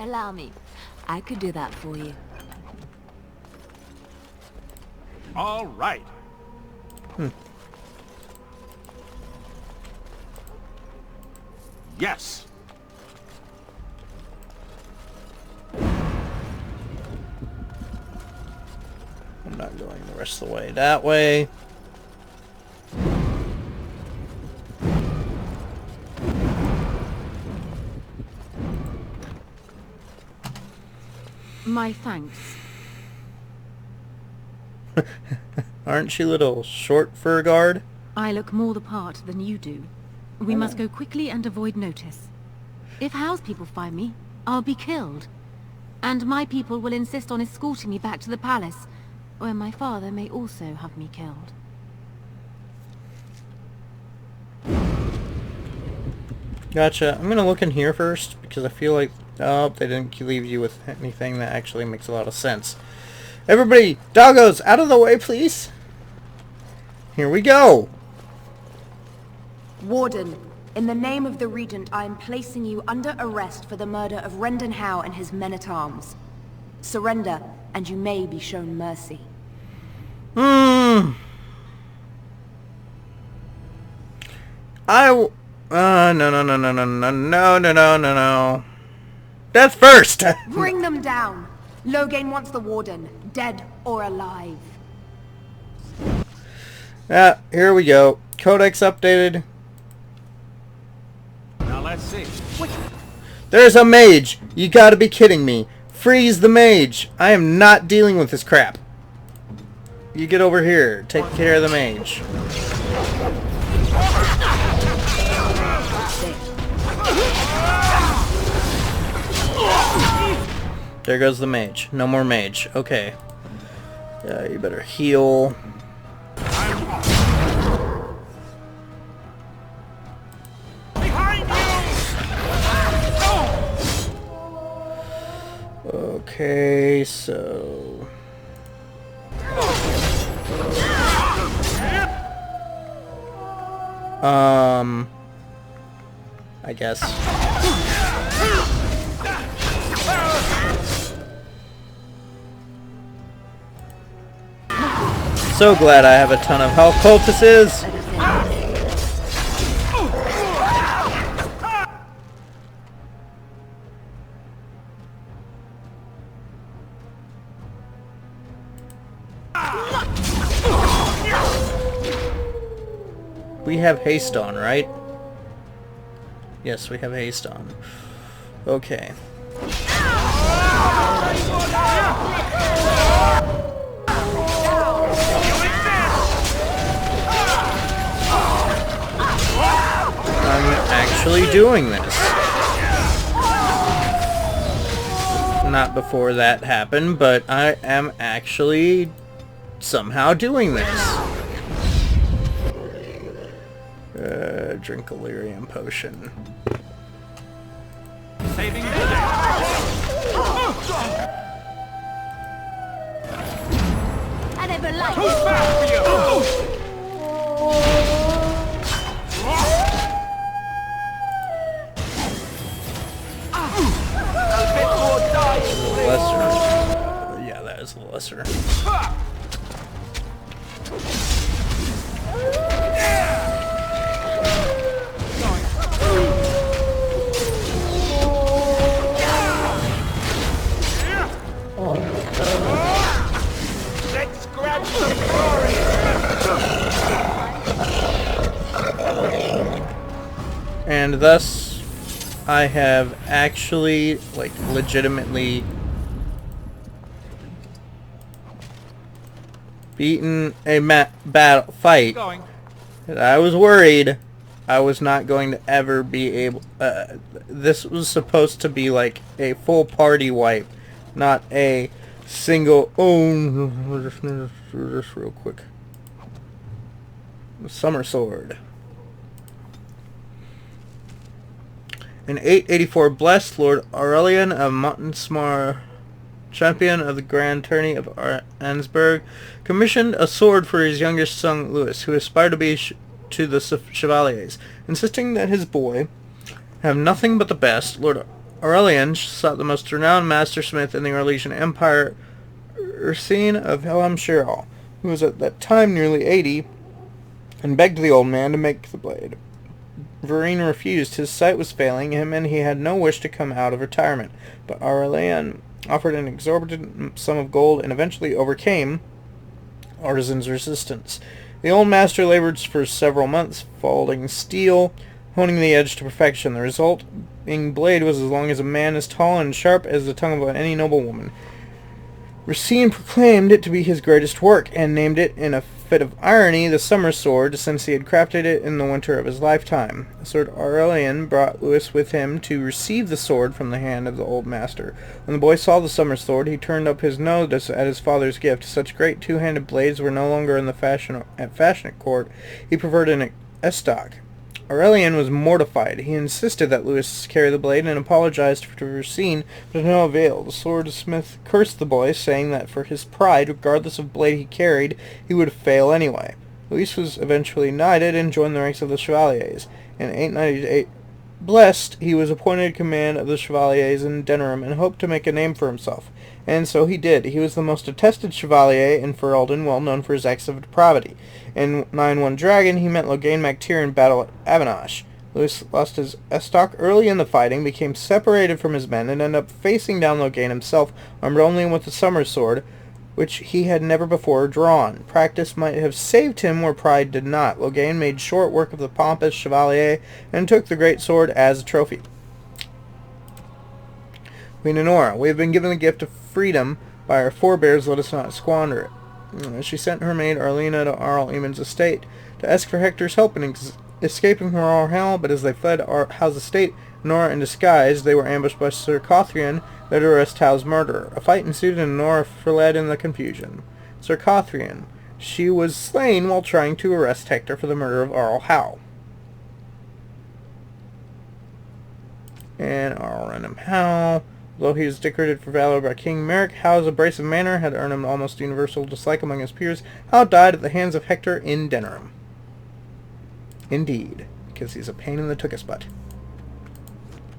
Allow me. I could do that for you. All right. Yes. I'm not going the rest of the way that way. My thanks. Aren't you little short for a guard? I look more the part than you do. We must go quickly and avoid notice. If Howe's people find me, I'll be killed. And my people will insist on escorting me back to the palace, where my father may also have me killed. Gotcha. I'm gonna look in here first, because I feel like... Oh, they didn't leave you with anything that actually makes a lot of sense. Everybody, doggos, out of the way, please. Here we go. Warden, in the name of the Regent, I am placing you under arrest for the murder of Rendon Howe and his men-at-arms. Surrender, and you may be shown mercy. No. Death first! Bring them down! Loghain wants the Warden, dead or alive. Here we go. Codex updated. Now let's see. There's a mage! You gotta be kidding me. Freeze the mage! I am not dealing with this crap. You get over here. Take care of the mage. There goes the mage. No more mage. Okay. Yeah, you better heal. Okay, so... I guess. So glad I have a ton of health poultices. We have haste on, right? Yes, we have haste on. Okay. I'm actually doing this. Not before that happened, but I am actually somehow doing this. Drink a lyrium potion. Saving the day. I never liked Who's back for you? Lesser. Yeah, that is the lesser. Let's grab some glory. And thus, I have actually, like, legitimately beaten a battle fight. Going. I was worried I was not going to ever be able... this was supposed to be like a full party wipe, not a single... Oh, just real quick. Summer Sword. In 884, blessed Lord Aurelian of Montesmar, champion of the Grand Tourney of Ansberg, commissioned a sword for his youngest son Louis, who aspired to be the chevaliers. Insisting that his boy have nothing but the best, Lord Aurelian sought the most renowned mastersmith in the Orlesian Empire, Ursine of Helm-Shirhal, who was at that time nearly 80, and begged the old man to make the blade. Verine refused. His sight was failing him, and he had no wish to come out of retirement. But Aurelian offered an exorbitant sum of gold and eventually overcame Artisan's resistance. The old master labored for several months, folding steel, honing the edge to perfection. The resulting blade was as long as a man, as tall and sharp as the tongue of any noblewoman. Racine proclaimed it to be his greatest work, and named it, in a fit of irony, the Summer Sword, since he had crafted it in the winter of his lifetime. The sword Aurelian brought Louis with him to receive the sword from the hand of the old master. When the boy saw the Summer Sword, he turned up his nose at his father's gift. Such great two-handed blades were no longer in the fashion at court. He preferred an estoc. Aurelian was mortified. He insisted that Louis carry the blade and apologized to Racine, but to no avail. The swordsmith cursed the boy, saying that for his pride, regardless of blade he carried, he would fail anyway. Louis was eventually knighted and joined the ranks of the Chevaliers. In 898, blessed, he was appointed in command of the Chevaliers in Denerim and hoped to make a name for himself. And so he did. He was the most attested Chevalier in Ferelden, well known for his acts of depravity. In 9-1 Dragon, he met Loghain MacTair in battle at Avinash. Louis lost his estoc early in the fighting, became separated from his men, and ended up facing down Loghain himself, armed only with the Summer Sword, which he had never before drawn. Practice might have saved him where pride did not. Loghain made short work of the pompous Chevalier, and took the great sword as a trophy. Queen Honora, we have been given the gift of freedom by our forebears, let us not squander it. She sent her maid Arlena to Arl Eamon's estate to ask for Hector's help in escaping from Arl, but as they fled Hal's estate, Honora in disguise, they were ambushed by Sir Cothrian, there to arrest Hal's murderer. A fight ensued and Honora fled in the confusion. Sir Cothrian, she was slain while trying to arrest Hector for the murder of Arl Hal. And Arl Renham Hal, though he was decorated for valor by King Merrick, Hal's abrasive manner had earned him almost universal dislike among his peers. Hal died at the hands of Hector in Denerim. Indeed, because he's a pain in the tuchus butt.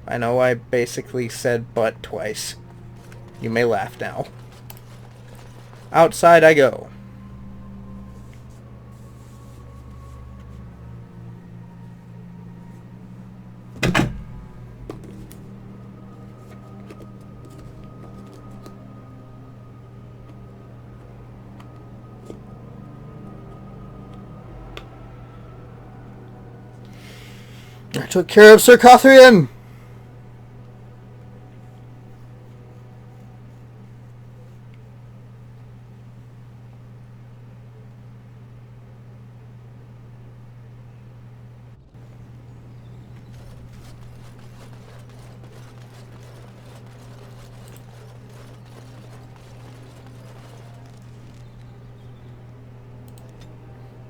I know I basically said butt twice. You may laugh now. Outside I go. I took care of Sir Cothrian!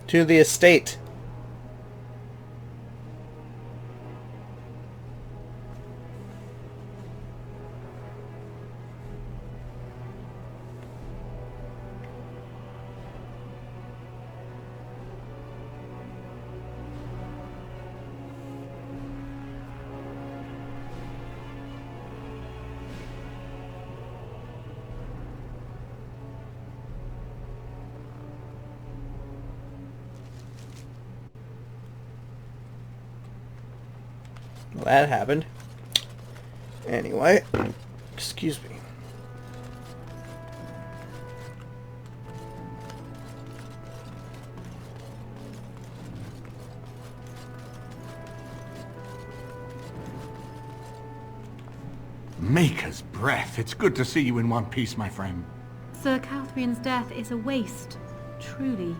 To the estate. Well, that happened. Anyway, excuse me. Maker's breath. It's good to see you in one piece, my friend. Sir Catherine's death is a waste, truly.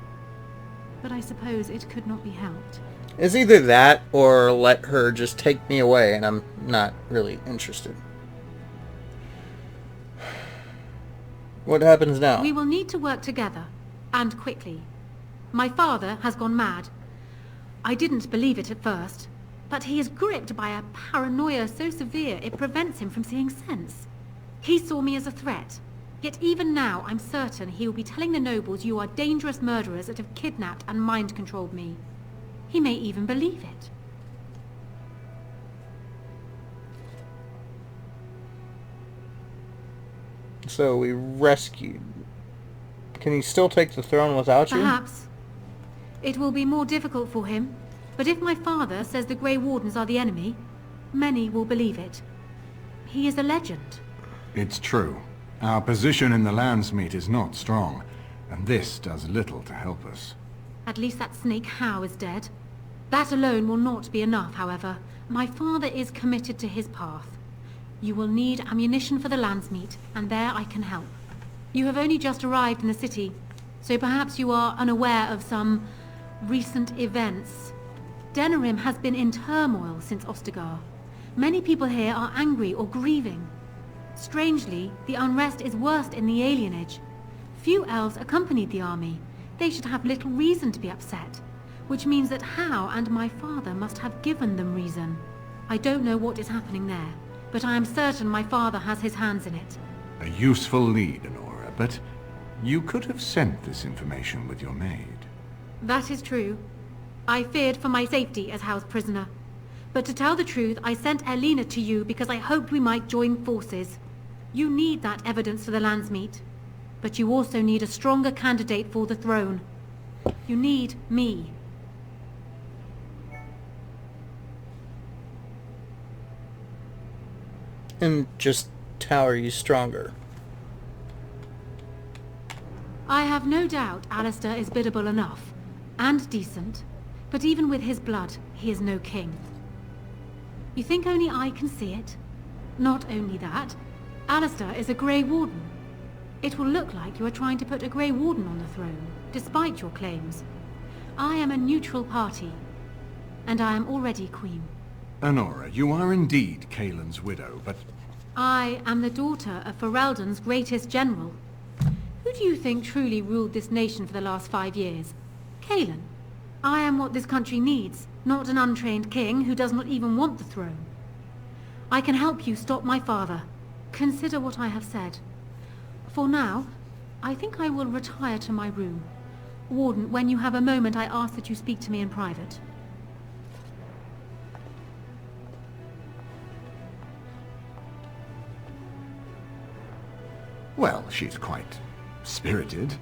But I suppose it could not be helped. It's either that or let her just take me away, and I'm not really interested. What happens now? We will need to work together, and quickly. My father has gone mad. I didn't believe it at first, but he is gripped by a paranoia so severe it prevents him from seeing sense. He saw me as a threat, yet even now I'm certain he will be telling the nobles you are dangerous murderers that have kidnapped and mind-controlled me. He may even believe it. So we rescued. Can he still take the throne without you? Perhaps. It will be more difficult for him, but if my father says the Grey Wardens are the enemy, many will believe it. He is a legend. It's true. Our position in the Landsmeet is not strong, and this does little to help us. At least that snake How is dead. That alone will not be enough, however. My father is committed to his path. You will need ammunition for the Landsmeet, and there I can help. You have only just arrived in the city, so perhaps you are unaware of some recent events. Denerim has been in turmoil since Ostagar. Many people here are angry or grieving. Strangely, the unrest is worst in the alienage. Few elves accompanied the army. They should have little reason to be upset, which means that How and my father must have given them reason. I don't know what is happening there, but I am certain my father has his hands in it. A useful lead, Honora, but you could have sent this information with your maid. That is true. I feared for my safety as How's prisoner. But to tell the truth, I sent Elena to you because I hoped we might join forces. You need that evidence for the Landsmeet. But you also need a stronger candidate for the throne. You need me. And just how are you stronger? I have no doubt Alistair is biddable enough. And decent. But even with his blood, he is no king. You think only I can see it? Not only that, Alistair is a Grey Warden. It will look like you are trying to put a Grey Warden on the throne, despite your claims. I am a neutral party, and I am already queen. Honora, you are indeed Kaelin's widow, but... I am the daughter of Ferelden's greatest general. Who do you think truly ruled this nation for the last 5 years? Kaelin. I am what this country needs, not an untrained king who does not even want the throne. I can help you stop my father. Consider what I have said. For now, I think I will retire to my room. Warden, when you have a moment, I ask that you speak to me in private. Well, she's quite spirited.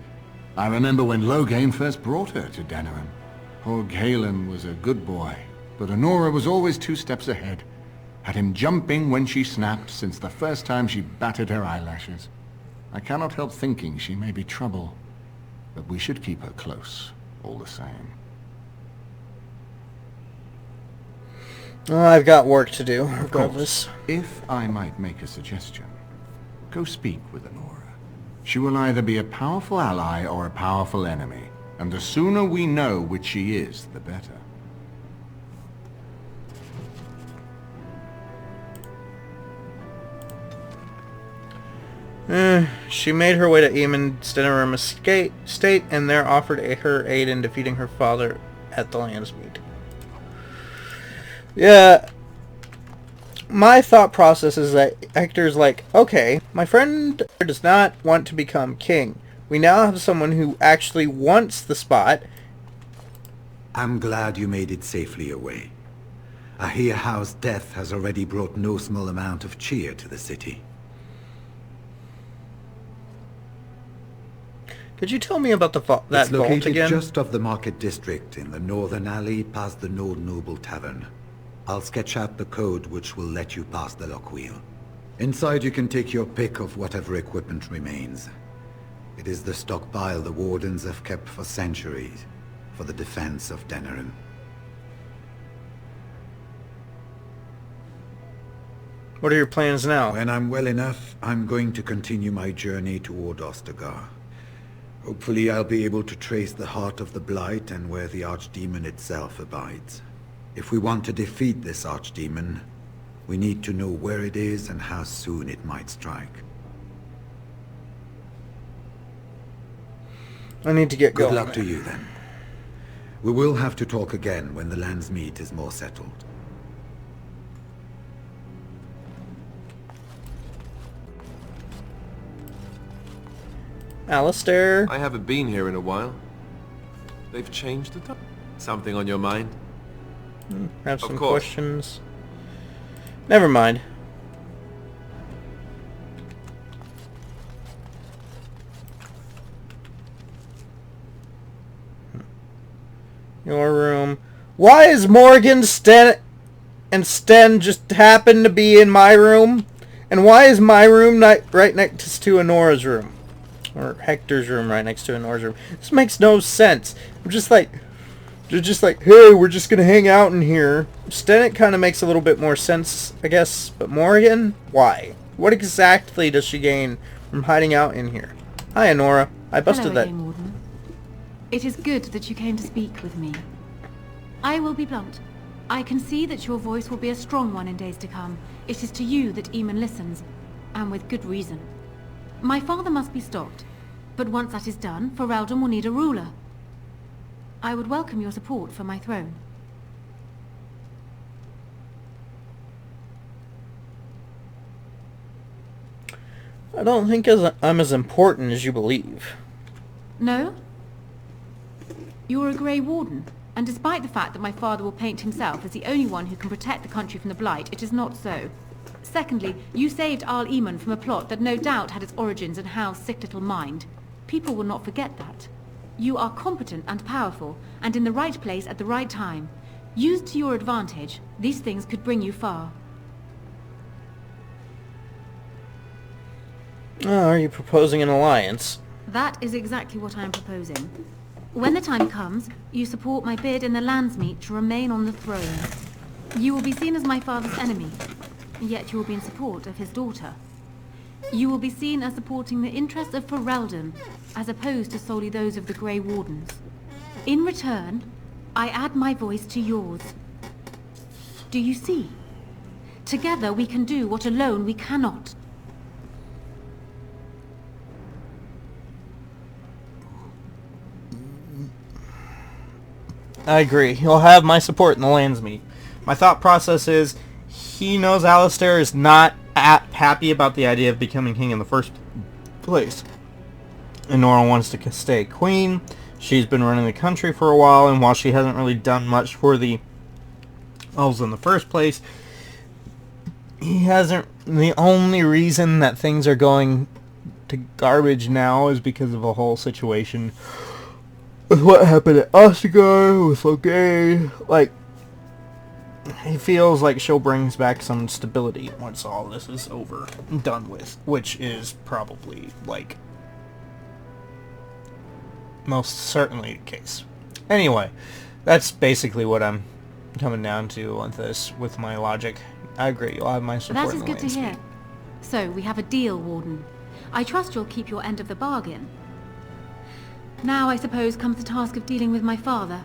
I remember when Loghain first brought her to Denerim. Poor Galen was a good boy, but Honora was always 2 steps ahead. Had him jumping when she snapped since the first time she batted her eyelashes. I cannot help thinking she may be trouble, but we should keep her close, all the same. Well, I've got work to do, Of regardless. course, if I might make a suggestion, go speak with Honora. She will either be a powerful ally or a powerful enemy, and the sooner we know which she is, the better. She made her way to Eamon's Denerim estate and there offered her aid in defeating her father at the Landsmeet. Yeah, my thought process is that Hector's like, okay, my friend does not want to become king. We now have someone who actually wants the spot. I'm glad you made it safely away. I hear How's death has already brought no small amount of cheer to the city. Could you tell me about the that It's vault located again? just off the market district in the northern alley past the Nord Noble Tavern. I'll sketch out the code which will let you pass the lock wheel. Inside you can take your pick of whatever equipment remains. It is the stockpile the Wardens have kept for centuries, for the defense of Denerim. What are your plans now? When I'm well enough, I'm going to continue my journey toward Ostagar. Hopefully I'll be able to trace the heart of the Blight and where the Archdemon itself abides. If we want to defeat this Archdemon, we need to know where it is and how soon it might strike. I need to get going. Good luck to you then. We will have to talk again when the Landsmeet is more settled. Alistair? I haven't been here in a while. They've changed it up. Something on your mind? Have Of some course. questions. Never mind. Your room. Why is Morgan, Sten, and Sten just happen to be in my room? And why is my room right next to Anora's room? Or Hector's room right next to Anora's room? This makes no sense. I'm just like... They're just like, hey, we're just gonna hang out in here. Sten kind of makes a little bit more sense, I guess. But Morgan? Why? What exactly does she gain from hiding out in here? Hi, Anora. I busted Hello that. again, Warden. It is good that you came to speak with me. I will be blunt. I can see that your voice will be a strong one in days to come. It is to you that Eamon listens, and with good reason. My father must be stopped, but once that is done, Ferelden will need a ruler. I would welcome your support for my throne. I don't think I'm as important as you believe. No? You're a Grey Warden, and despite the fact that my father will paint himself as the only one who can protect the country from the Blight, it is not so. Secondly, you saved Arl Eamon from a plot that no doubt had its origins in Hal's sick little mind. People will not forget that. You are competent and powerful, and in the right place at the right time. Used to your advantage, these things could bring you far. Oh, are you proposing an alliance? That is exactly what I am proposing. When the time comes, you support my bid in the Landsmeet to remain on the throne. You will be seen as my father's enemy, yet you will be in support of his daughter. You will be seen as supporting the interests of Ferelden, as opposed to solely those of the Grey Wardens. In return, I add my voice to yours. Do you see? Together we can do what alone we cannot. I agree. He'll have my support in the Landsmeet. My thought process is, he knows Alistair is not happy about the idea of becoming king in the first place. And Nora wants to stay queen. She's been running the country for a while, and while she hasn't really done much for the elves in the first place, he hasn't... The only reason that things are going to garbage now is because of a whole situation with what happened at Ostagar, with Loghain. Like, he feels like she'll bring back some stability once all this is over and done with, which is probably, like, most certainly the case. Anyway, that's basically what I'm coming down to on this with my logic. I agree, you'll have my support. That is good to hear. So, we have a deal, Warden. I trust you'll keep your end of the bargain. Now, I suppose, comes the task of dealing with my father.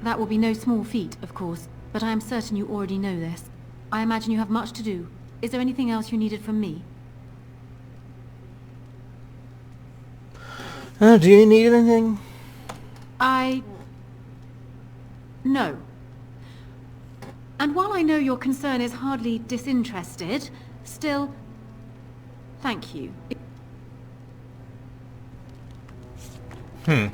That will be no small feat, of course, but I am certain you already know this. I imagine you have much to do. Is there anything else you needed from me? Do you need anything? No. And while I know your concern is hardly disinterested, still, thank you. Do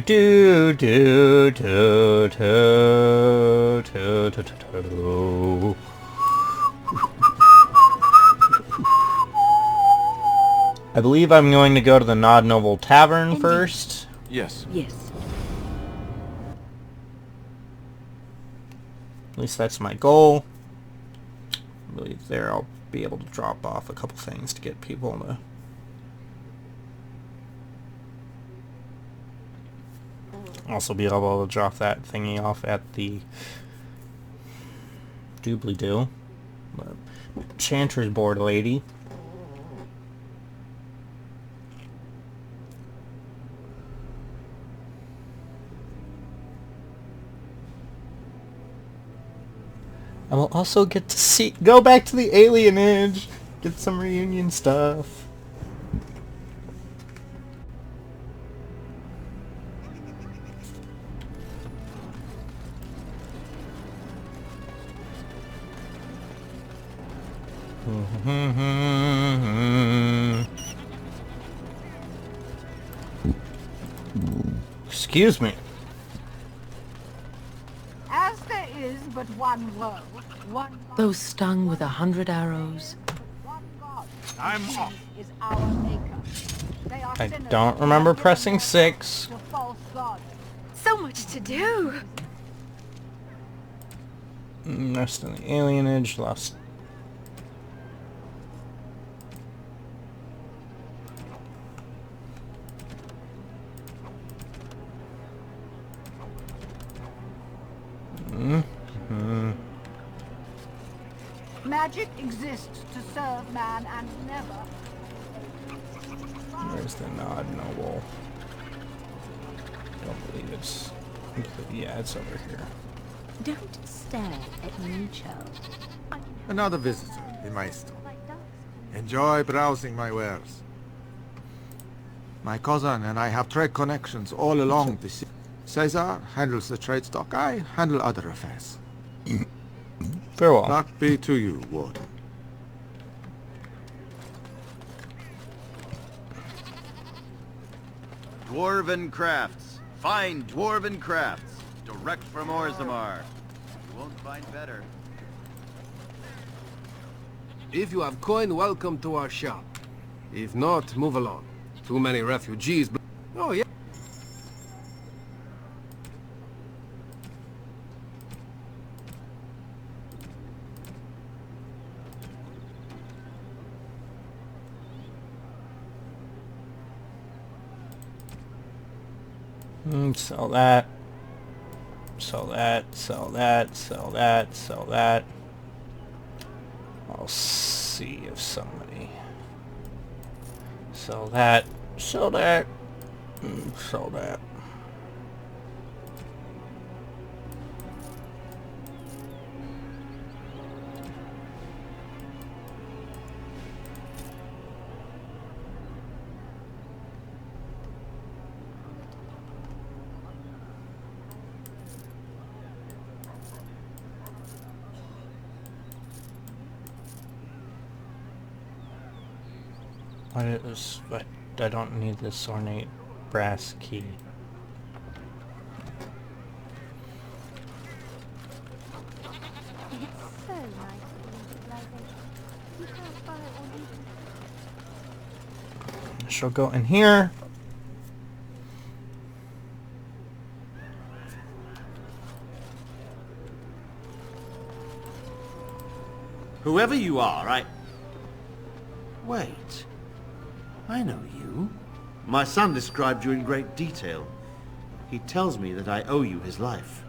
do do do do do do do. I believe I'm going to go to the Nod Noble Tavern first. Yes. Yes. At least that's my goal. I believe there I'll be able to drop off a couple things to get people to... Also be able to drop that thingy off at the doobly-doo. Chanter's board lady. I will also get to go back to the Alienage, get some reunion stuff. Excuse me. As there is but one world, one Though stung with 100 arrows, God. I'm off. Is our maker. They are I sinners don't who remember have given pressing their 6. to false gods. So much to do! Rest in the alienage, lost. Magic exists to serve man and never. Where's the Nod Noble? Don't believe it's... Yeah, it's over here. don't stare at me, child. Another visitor, the Maestro. Enjoy browsing my wares. My cousin and I have trade connections all along the sea. Caesar handles the trade stock. I handle other affairs. Farewell. Luck be to you, Warden. Dwarven crafts. Fine dwarven crafts. Direct from Orzammar. You won't find better. If you have coin, welcome to our shop. If not, move along. Too many refugees. Oh, yeah. Sell that. Sell that. Sell that. Sell that. Sell that. I'll see if somebody... Sell that. Sell that. Sell that. What is... But I don't need this ornate brass key. It's so nice civilization. You can't buy it or leave it. She'll go in here. Whoever you are, Wait. I know you. My son described you in great detail. He tells me that I owe you his life.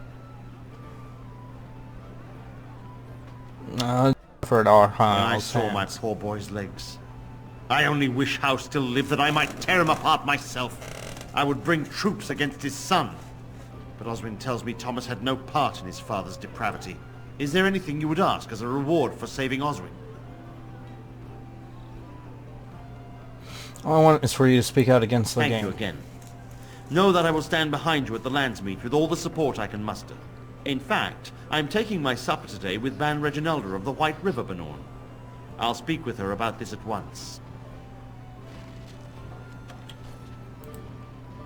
For our I saw my poor boy's legs. I only wish House still lived that I might tear him apart myself. I would bring troops against his son. But Oswin tells me Thomas had no part in his father's depravity. Is there anything you would ask as a reward for saving Oswin? All I want is for you to speak out against the game. Thank you again. Know that I will stand behind you at the Landsmeet with all the support I can muster. In fact, I am taking my supper today with Ban Reginalda of the White River Benorn. I'll speak with her about this at once.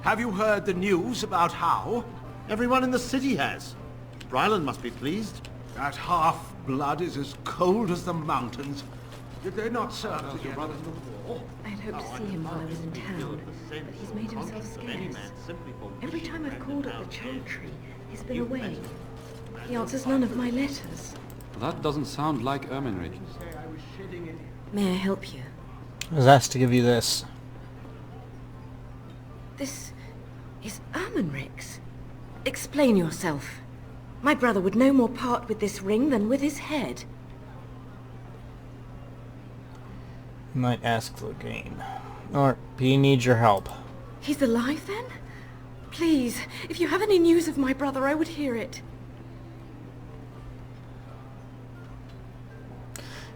Have you heard the news about Howe? Everyone in the city has. Ryland must be pleased. That half-blood is as cold as the mountains. Did they not serve together in the war? I'd hoped to see him while I was in town, but he's made himself scarce. Every time I've called at the Chantry, he's been away. He answers none of my letters. That doesn't sound like Ermenric. May I help you? I was asked to give you this. This is Ermenric's. Explain yourself. My brother would no more part with this ring than with his head. You might ask Loghain. Or he needs your help. He's alive then? Please, if you have any news of my brother, I would hear it.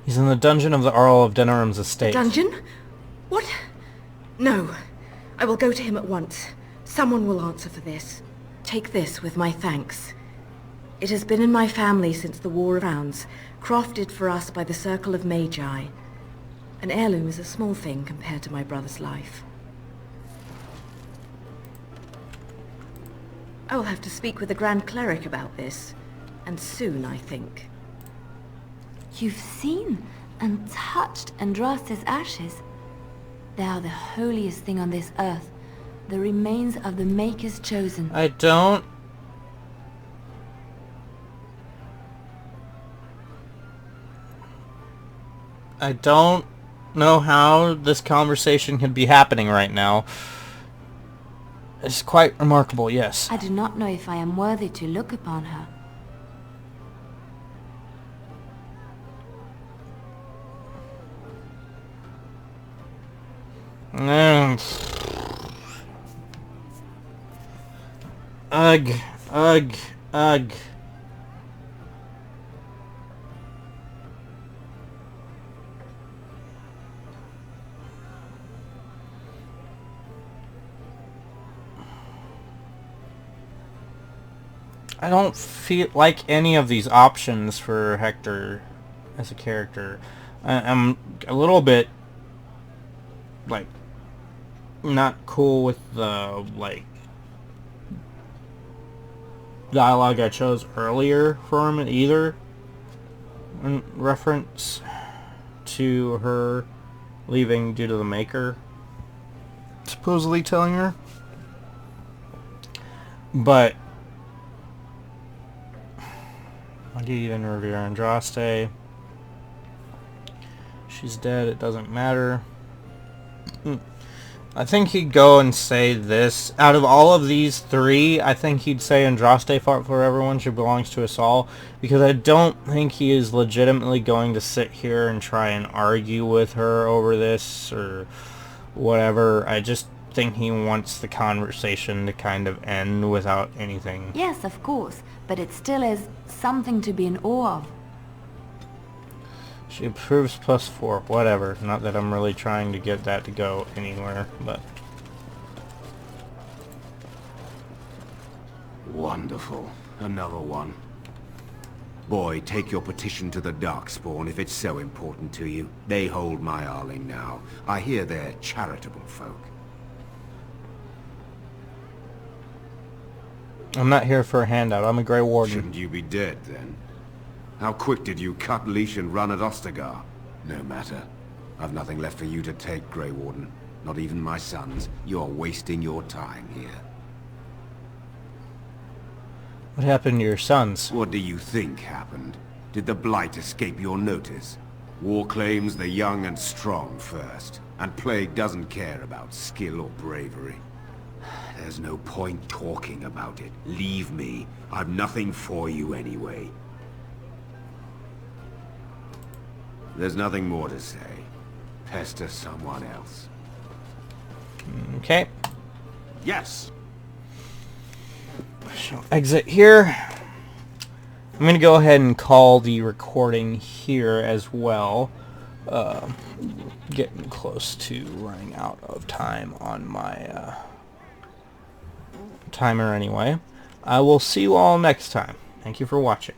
He's in the dungeon of the Earl of Denerim's estate. Dungeon? What? No. I will go to him at once. Someone will answer for this. Take this with my thanks. It has been in my family since the War of Rounds, crafted for us by the Circle of Magi. An heirloom is a small thing compared to my brother's life. I will have to speak with the Grand Cleric about this, And soon, I think. You've seen and touched Andraste's ashes. They are the holiest thing on this earth, the remains of the Maker's Chosen. I don't... know how this conversation could be happening right now. It's quite remarkable, yes. I do not know if I am worthy to look upon her. Ugh, ugh, ugh. I don't feel like any of these options for Hector as a character. I'm a little bit, like, not cool with the, like, dialogue I chose earlier for him either, in reference to her leaving due to the Maker supposedly telling her. But I'll give you in Revere Andraste. She's dead, it doesn't matter. I think he'd go and say this. Out of all of these three, I think he'd say Andraste fought for everyone. She belongs to us all. Because I don't think he is legitimately going to sit here and try and argue with her over this or whatever. I just think he wants the conversation to kind of end without anything. Yes, of course. But it still is something to be in awe of. She approves +4, whatever. Not that I'm really trying to get that to go anywhere, but... Wonderful. Another one. Boy, take your petition to the Darkspawn if it's so important to you. They hold my Arling now. I hear they're charitable folk. I'm not here for a handout. I'm a Grey Warden. Shouldn't you be dead, then? How quick did you cut leash and run at Ostagar? No matter. I've nothing left for you to take, Grey Warden. Not even my sons. You're wasting your time here. What happened to your sons? What do you think happened? Did the Blight escape your notice? War claims the young and strong first, and Plague doesn't care about skill or bravery. There's no point talking about it. Leave me. I've nothing for you anyway. There's nothing more to say. Pester someone else. Okay. Yes! So exit here. I'm going to go ahead and call the recording here as well. Getting close to running out of time on my timer anyway. I will see you all next time. Thank you for watching.